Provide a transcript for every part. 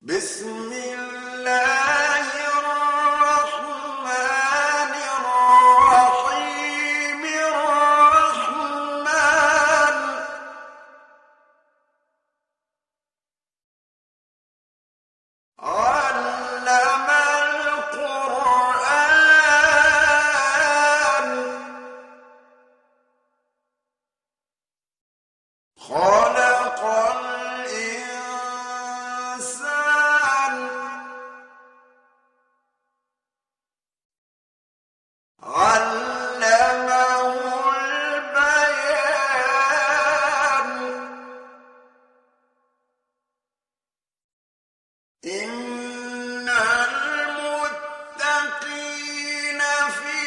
بسم الله الرحمن الرحيم الرحمن علم القرآن خلق الإنسان علمه البيان إن المتقين في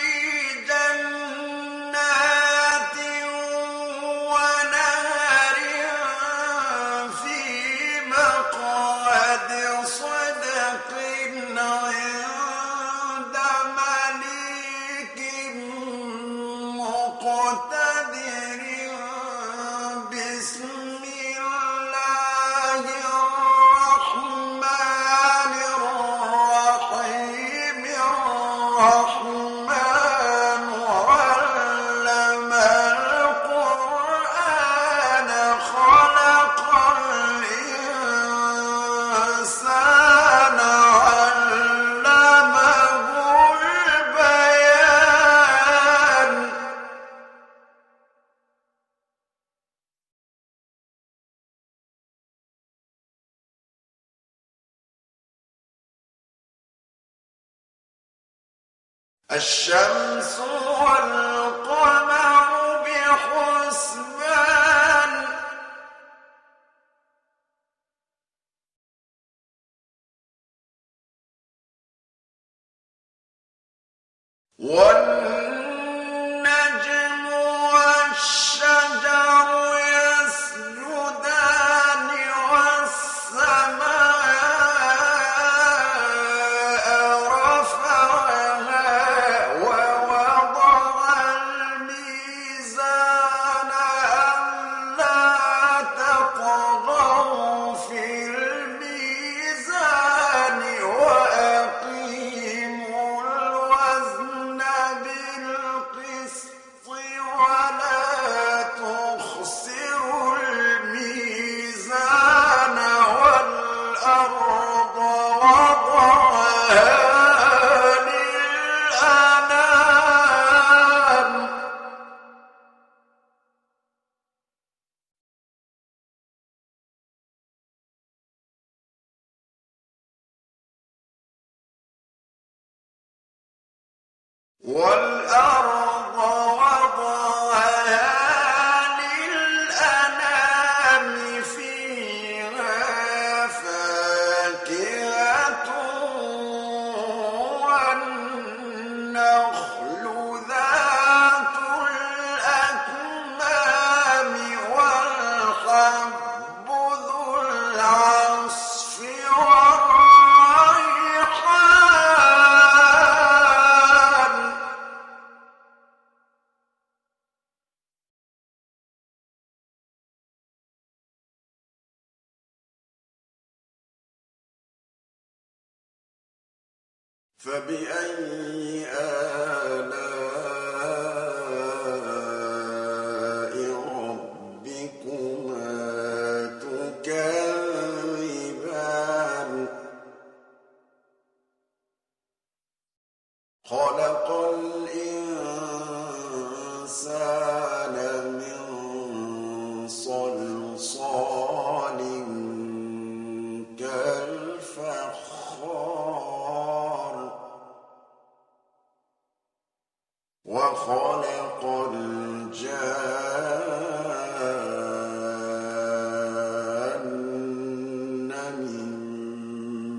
جنات ونهر في مقعد صدق عند مليك مقتدر بسم الله الرحمن الرحيم الرحمن علم القرآن خلق الإنسان علمه البيان الشمس والقمر بحسبان والنجم والشجر يسجدان والسماء رفعها ووضع الميزان ألا تطغوا في الميزان وأقيموا الوزن بالقسط ولا تخسروا الميزان والأرض وضعها للأنام والأرض وضعها للأنام فيها فاكهة والنخل ذات الأكمام والحب ذو العصف والريحان فبأي آلاء ربكما تكذبان خلق الإنسان من صلصال كالفخار وخلق الجان من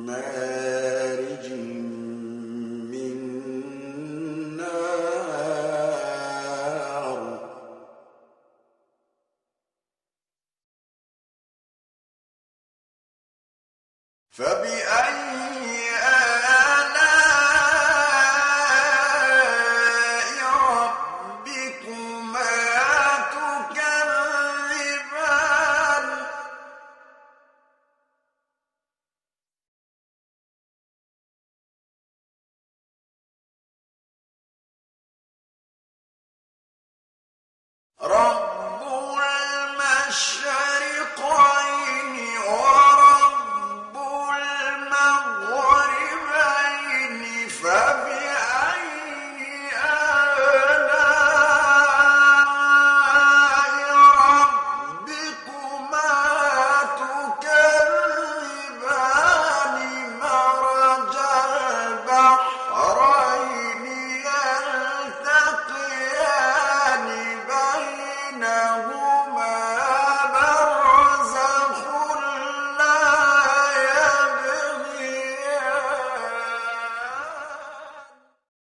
مارج من نار فبأي رب